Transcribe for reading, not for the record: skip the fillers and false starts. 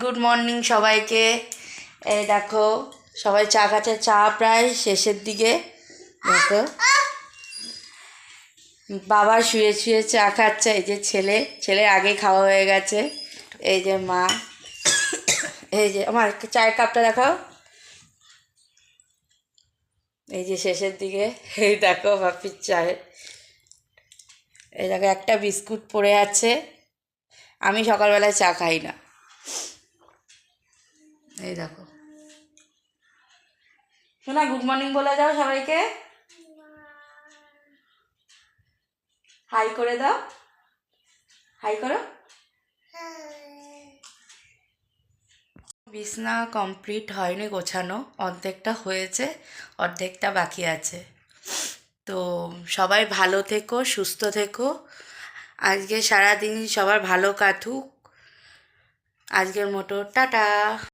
Good morning সবাইকে। এই দেখো সবাই চা খাচ্ছে, চা প্রায় শেষের দিকে। দেখো বাবা শুয়ে শুয়ে চা খাচ্ছে, এই যে ছেলের আগে খাওয়া হয়ে গেছে। এই যে মা, এই যে আমার চায়ের কাপটা দেখাও, এই যে শেষের দিকে। এই দেখো বাপির চায়ের, এই দেখো একটা বিস্কুট পড়ে আছে। আমি সকালবেলায় চা খাই না। এই দেখো শোনা, গুড মর্নিং বলে যাও সবাইকে, হাই করে দাও, হাই করো। বিছনা কমপ্লিট হয়নি গোছানো, অর্ধেকটা হয়েছে, অর্ধেকটা বাকি আছে। তো সবাই ভালো থেকো, সুস্থ থেকো। আজকে সারাদিন সবার ভালো কাটুক। আজকের মতো টাটা।